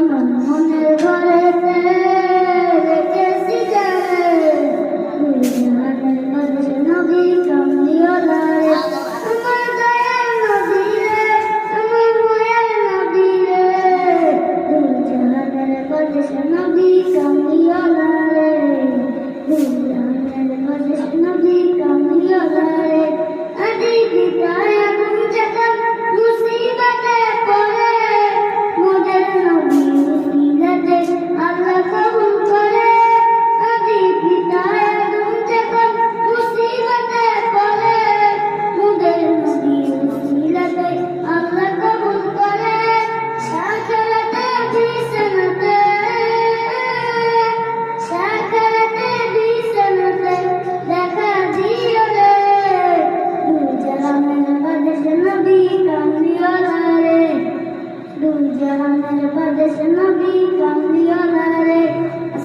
মনের ঘরেতে রেখেছি জানে জাহানের মাঝে নবী কামলিওয়ালা রে আমার দয়ার নবী রে আমার মায়ার নবী রে জাহানের মাঝে নবী কামলিওয়ালা রে জাহানের মাঝে নবী কামলিওয়ালা রে আদি বিদায় আগুন যখন মুসিবতে পড়ে মোদের নবী উসিলাতে আল্লাহ কবুল করে আদি বিদায় আগুন যখন মুসিবতে পড়ে মোদের নবী উসিলাতে আল্লাহ কবুল করে সাকারাতে বিছানাতে দেখা দিও রে জাহানের বাদশা নবী কামলিওয়ালা রে জাহানের বাদশা নবী